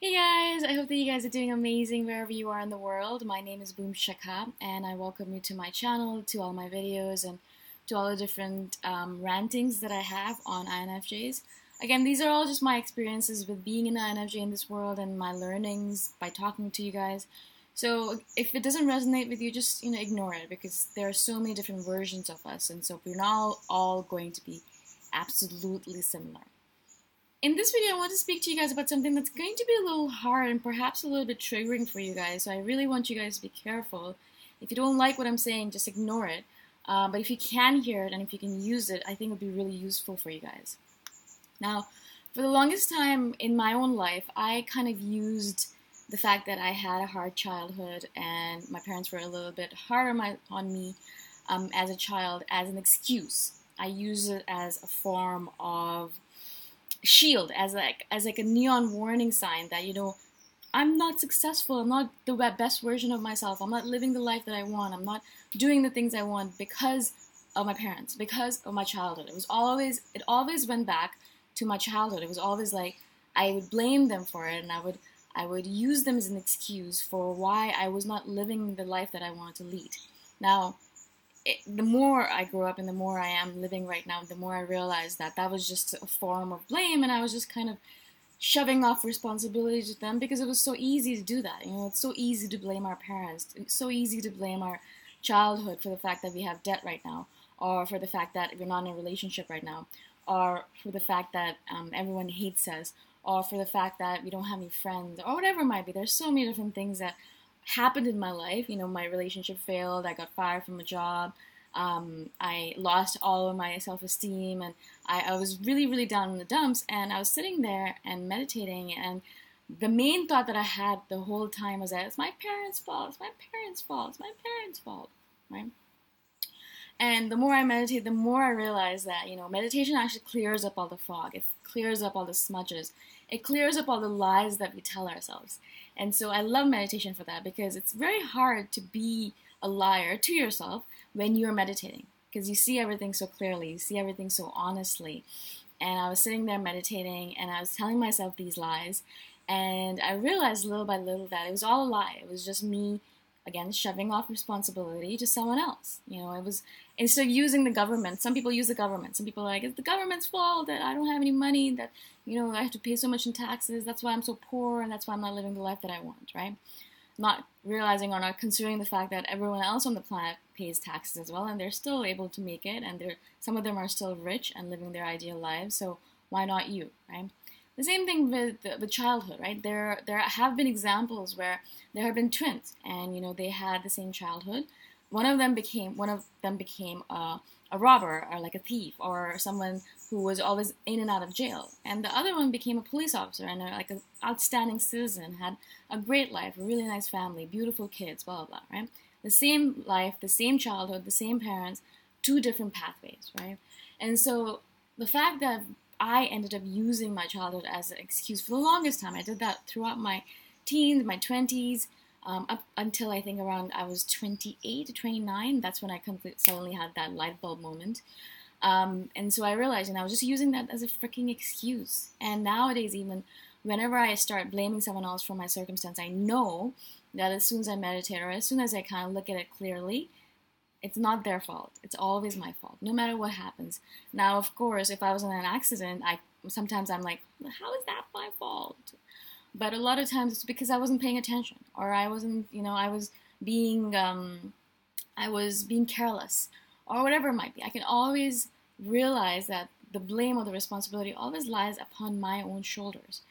Hey guys, I hope that you guys are doing amazing wherever you are in the world. My name is Shikha, and I welcome you to my channel, to all my videos, and to all the different rantings that I have on INFJs. Again, these are all just my experiences with being an INFJ in this world and my learnings by talking to you guys. So if it doesn't resonate with you, just ignore it, because there are so many different versions of us, and so we're not all going to be absolutely similar. In this video, I want to speak to you guys about something that's going to be a little hard and perhaps a little bit triggering for you guys. So I really want you guys to be careful. If you don't like what I'm saying, just ignore it. But if you can hear it and if you can use it, I think it'll be really useful for you guys. Now, for the longest time in my own life, I kind of used the fact that I had a hard childhood and my parents were a little bit hard on me as a child as an excuse. I use it as a form of shield, as like a neon warning sign that I'm not successful, I'm not the best version of myself, I'm not living the life that I want, I'm not doing the things I want because of my parents, because of my childhood. It always went back to my childhood. It was always like I would blame them for it, and I would use them as an excuse for why I was not living the life that I wanted to lead. Now, the more I grew up and the more I am living right now, the more I realized that that was just a form of blame, and I was just kind of shoving off responsibility to them because it was so easy to do that. It's so easy to blame our parents. It's so easy to blame our childhood for the fact that we have debt right now, or for the fact that we're not in a relationship right now, or for the fact that everyone hates us, or for the fact that we don't have any friends, or whatever it might be. There's so many different things that happened in my life. My relationship failed, I got fired from a job, I lost all of my self-esteem, and I was really, really down in the dumps, and I was sitting there and meditating, and the main thought that I had the whole time was that it's my parents' fault, it's my parents' fault, it's my parents' fault, right? And the more I meditate, the more I realize that, meditation actually clears up all the fog. It clears up all the smudges. It clears up all the lies that we tell ourselves. And so I love meditation for that, because it's very hard to be a liar to yourself when you're meditating, because you see everything so clearly, you see everything so honestly. And I was sitting there meditating, and I was telling myself these lies, and I realized little by little that it was all a lie. It was just me, again, shoving off responsibility to someone else. It was, instead of using the government. Some people use the government. Some people are like, it's the government's fault that I don't have any money, that, I have to pay so much in taxes, that's why I'm so poor, and that's why I'm not living the life that I want, right? Not realizing or not considering the fact that everyone else on the planet pays taxes as well, and they're still able to make it, and some of them are still rich and living their ideal lives, so why not you, right? The same thing with childhood, right? There have been examples where there have been twins, and they had the same childhood. One of them became a robber, or like a thief, or someone who was always in and out of jail, and the other one became a police officer and like an outstanding citizen, had a great life, a really nice family, beautiful kids, blah blah blah, right? The same life, the same childhood, the same parents, two different pathways, right? And so the fact that I ended up using my childhood as an excuse for the longest time. I did that throughout my teens, my 20s, up until I think around I was 28 to 29. That's when I suddenly had that light bulb moment. And so I realized, I was just using that as a freaking excuse. And nowadays, even whenever I start blaming someone else for my circumstance, I know that as soon as I meditate, or as soon as I kind of look at it clearly, it's not their fault. It's always my fault, no matter what happens. Now, of course, if I was in an accident, sometimes I'm like, how is that my fault? But a lot of times it's because I wasn't paying attention, or I wasn't, I was being careless, or whatever it might be. I can always realize that the blame or the responsibility always lies upon my own shoulders.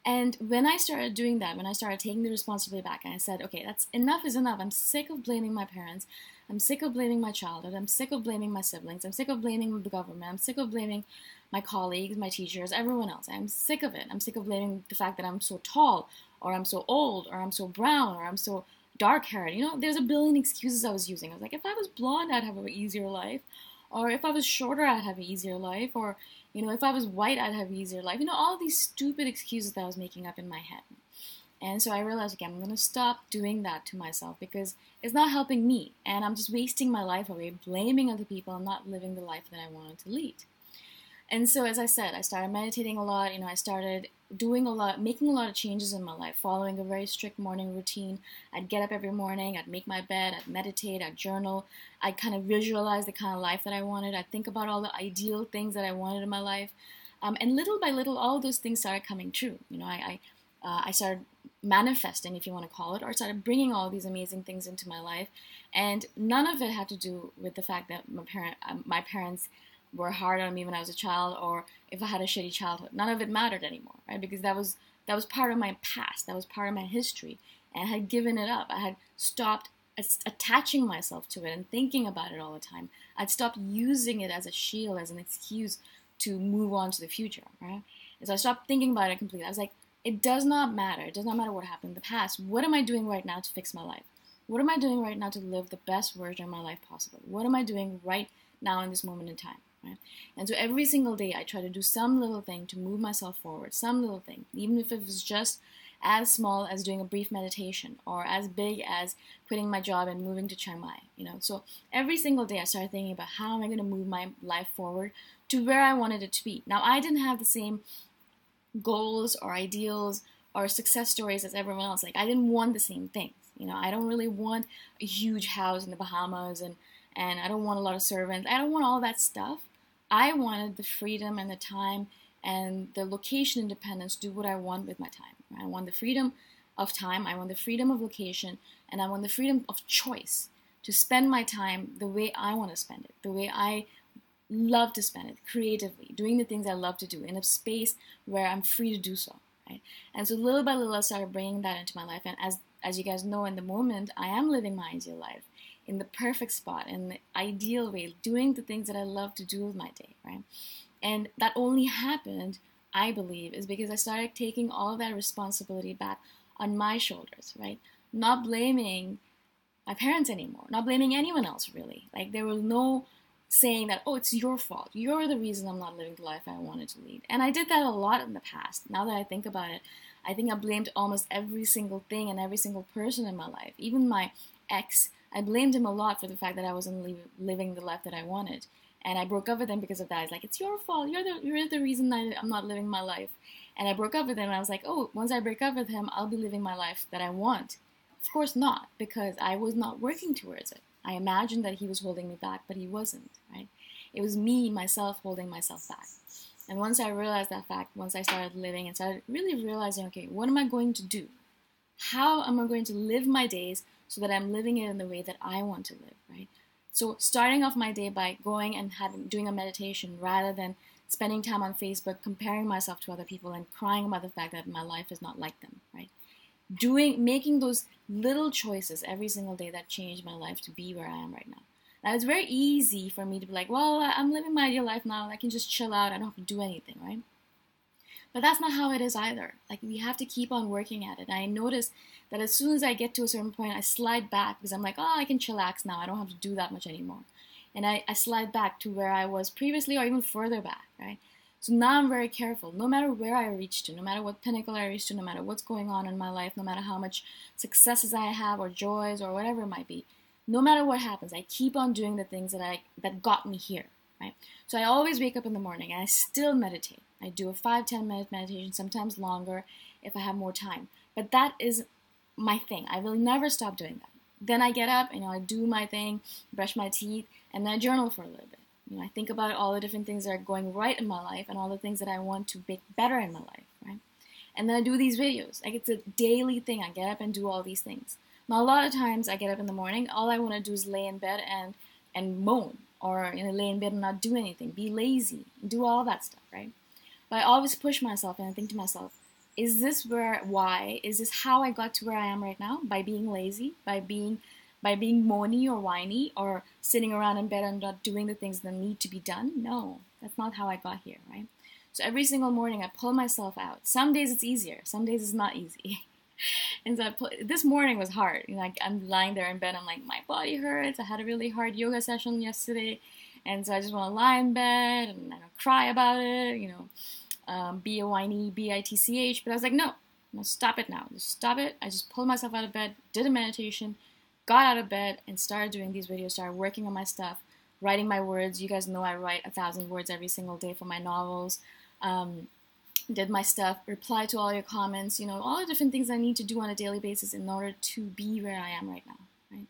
And when I started doing that, when I started taking the responsibility back, and I said, okay, enough is enough. I'm sick of blaming my parents. I'm sick of blaming my childhood. I'm sick of blaming my siblings. I'm sick of blaming the government. I'm sick of blaming my colleagues, my teachers, everyone else. I'm sick of it. I'm sick of blaming the fact that I'm so tall, or I'm so old, or I'm so brown, or I'm so dark-haired. There's a billion excuses I was using. I was like, if I was blonde, I'd have an easier life. Or if I was shorter, I'd have an easier life. Or, if I was white, I'd have an easier life. All these stupid excuses that I was making up in my head. And so I realized, okay, I'm going to stop doing that to myself, because it's not helping me. And I'm just wasting my life away blaming other people and not living the life that I wanted to lead. And so, as I said, I started meditating a lot. I started doing a lot, making a lot of changes in my life, following a very strict morning routine. I'd get up every morning, I'd make my bed, I'd meditate, I'd journal, I'd kind of visualize the kind of life that I wanted. I'd think about all the ideal things that I wanted in my life. And little by little, all of those things started coming true. I started manifesting, if you want to call it, or started bringing all these amazing things into my life. And none of it had to do with the fact that my parents were hard on me when I was a child, or if I had a shitty childhood. None of it mattered anymore, right? Because that was part of my past. That was part of my history, and I had given it up. I had stopped attaching myself to it and thinking about it all the time. I'd stopped using it as a shield, as an excuse to move on to the future, right? And so I stopped thinking about it completely. I was like, it does not matter. It does not matter what happened in the past. What am I doing right now to fix my life? What am I doing right now to live the best version of my life possible? What am I doing right now in this moment in time? Right? And so every single day I try to do some little thing to move myself forward, some little thing, even if it was just as small as doing a brief meditation, or as big as quitting my job and moving to Chiang Mai. So every single day I started thinking about how am I going to move my life forward to where I wanted it to be. Now, I didn't have the same goals or ideals or success stories as everyone else. Like, I didn't want the same things. I don't really want a huge house in the Bahamas, and I don't want a lot of servants. I don't want all that stuff. I wanted the freedom and the time and the location independence to do what I want with my time. I want the freedom of time, I want the freedom of location, and I want the freedom of choice to spend my time the way I want to spend it, the way I love to spend it, creatively, doing the things I love to do in a space where I'm free to do so. Right? And so little by little I started bringing that into my life, and as you guys know, in the moment, I am living my ideal life, in the perfect spot, in the ideal way, doing the things that I love to do with my day, right? And that only happened, I believe, is because I started taking all of that responsibility back on my shoulders, right? Not blaming my parents anymore, not blaming anyone else, really. Like, there was no saying that, oh, it's your fault. You're the reason I'm not living the life I wanted to lead. And I did that a lot in the past. Now that I think about it, I think I blamed almost every single thing and every single person in my life. Even my ex, I blamed him a lot for the fact that I wasn't living the life that I wanted. And I broke up with him because of that. It's like, it's your fault. You're the reason that I'm not living my life. And I broke up with him, and I was like, oh, once I break up with him, I'll be living my life that I want. Of course not, because I was not working towards it. I imagined that he was holding me back, but he wasn't, right? It was me, myself, holding myself back. And once I realized that fact, once I started living and started really realizing, okay, what am I going to do? How am I going to live my days so that I'm living it in the way that I want to live, right? So starting off my day by going and doing a meditation rather than spending time on Facebook comparing myself to other people and crying about the fact that my life is not like them, right? Making those little choices every single day that changed my life to be where I am right now. Now, it's very easy for me to be like, well, I'm living my ideal life now. I can just chill out. I don't have to do anything, right? But that's not how it is either. Like, we have to keep on working at it. And I notice that as soon as I get to a certain point, I slide back because I'm like, oh, I can chillax now. I don't have to do that much anymore. And I slide back to where I was previously or even further back, right? So now I'm very careful. No matter where I reach to, no matter what pinnacle I reach to, no matter what's going on in my life, no matter how much successes I have or joys or whatever it might be, no matter what happens, I keep on doing the things that got me here, right? So I always wake up in the morning and I still meditate. I do a 5-10 minute meditation, sometimes longer if I have more time. But that is my thing. I will never stop doing that. Then I get up and I do my thing, brush my teeth, and then I journal for a little bit. I think about all the different things that are going right in my life and all the things that I want to make better in my life, right? And then I do these videos. Like, it's a daily thing. I get up and do all these things. Now, a lot of times I get up in the morning, all I want to do is lay in bed and moan, or lay in bed and not do anything, be lazy, do all that stuff, right? But I always push myself and I think to myself, is this is this how I got to where I am right now? By being lazy, by being moany or whiny, or sitting around in bed and not doing the things that need to be done? No, that's not how I got here, right? So every single morning I pull myself out. Some days it's easier, some days it's not easy. And so this morning was hard. I'm lying there in bed, I'm like, my body hurts. I had a really hard yoga session yesterday, and so I just want to lie in bed and cry about it, be a whiny bitch. But I was like, no, stop it now. Just stop it. I just pulled myself out of bed, did a meditation, got out of bed, and started doing these videos, started working on my stuff, writing my words. You guys know I write 1,000 words every single day for my novels. Did my stuff, reply to all your comments, all the different things I need to do on a daily basis in order to be where I am right now, right?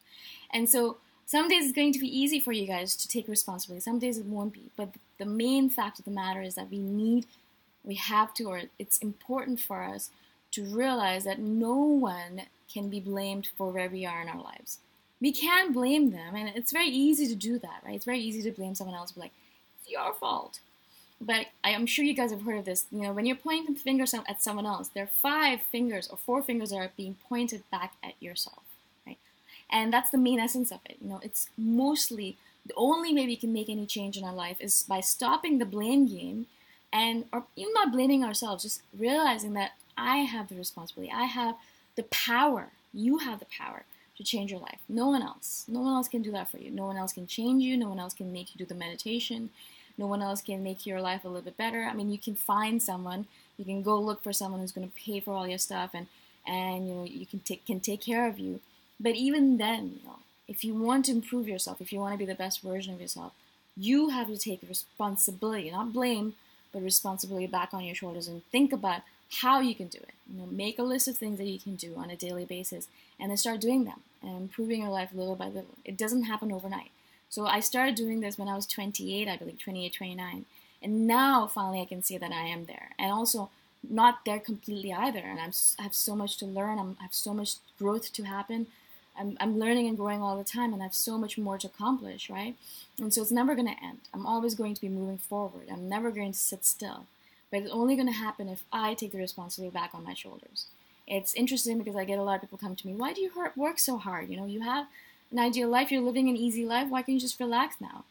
And so some days it's going to be easy for you guys to take responsibility. Some days it won't be. But the main fact of the matter is that it's important for us to realize that no one can be blamed for where we are in our lives. We can't blame them, and it's very easy to do that, right? It's very easy to blame someone else, be like, it's your fault. But I'm sure you guys have heard of this. When you're pointing fingers at someone else, there are 5 fingers or 4 fingers that are being pointed back at yourself, right? And that's the main essence of it. It's mostly the only way we can make any change in our life is by stopping the blame game, or even not blaming ourselves, just realizing that I have the responsibility. I have the power. You have the power to change your life. No one else. No one else can do that for you. No one else can change you. No one else can make you do the meditation. No one else can make your life a little bit better. I mean, you can find someone. You can go look for someone who's going to pay for all your stuff, and you can take care of you. But even then, if you want to improve yourself, if you want to be the best version of yourself, you have to take responsibility, not blame, but responsibility back on your shoulders, and think about how you can do it. Make a list of things that you can do on a daily basis, and then start doing them and improving your life little by little. It doesn't happen overnight. So I started doing this when I was 28, I believe, 28, 29. And now, finally, I can say that I am there. And also, not there completely either. And I have so much to learn. I have so much growth to happen. I'm learning and growing all the time, and I have so much more to accomplish, right? And so it's never going to end. I'm always going to be moving forward. I'm never going to sit still. But it's only going to happen if I take the responsibility back on my shoulders. It's interesting because I get a lot of people come to me, why do you work so hard? You have an ideal life, you're living an easy life, why can't you just relax now?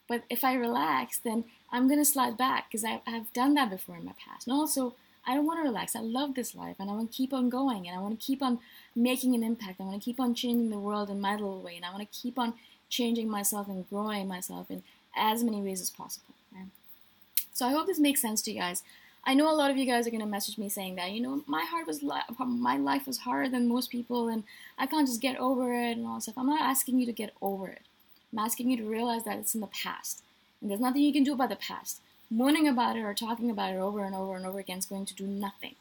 But if I relax, then I'm going to slide back because I've done that before in my past. And also, I don't want to relax. I love this life, and I want to keep on going, and I want to keep on making an impact. I want to keep on changing the world in my little way, and I want to keep on changing myself and growing myself in as many ways as possible. Right? So I hope this makes sense to you guys. I know a lot of you guys are going to message me saying that, my life was harder than most people, and I can't just get over it and all that stuff. I'm not asking you to get over it. I'm asking you to realize that it's in the past, and there's nothing you can do about the past. Moaning about it or talking about it over and over and over again is going to do nothing.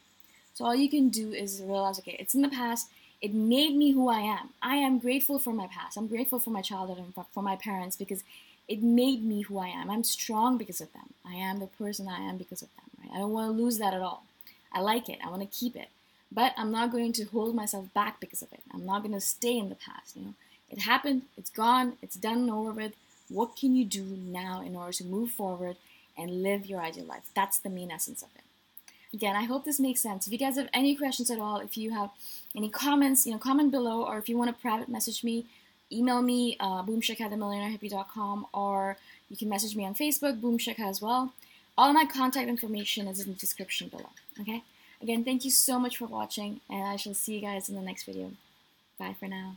So all you can do is realize, okay, it's in the past. It made me who I am. I am grateful for my past. I'm grateful for my childhood and for my parents because it made me who I am. I'm strong because of them. I am the person I am because of them. Right? I don't want to lose that at all. I like it. I want to keep it. But I'm not going to hold myself back because of it. I'm not going to stay in the past. It happened. It's gone. It's done and over with. What can you do now in order to move forward and live your ideal life? That's the main essence of it. Again, I hope this makes sense. If you guys have any questions at all, if you have any comments, comment below, or if you want to private message me, email me, boomshikha@themillionairehippie.com, or you can message me on Facebook, boomshikha as well. All my contact information is in the description below, okay? Again, thank you so much for watching, and I shall see you guys in the next video. Bye for now.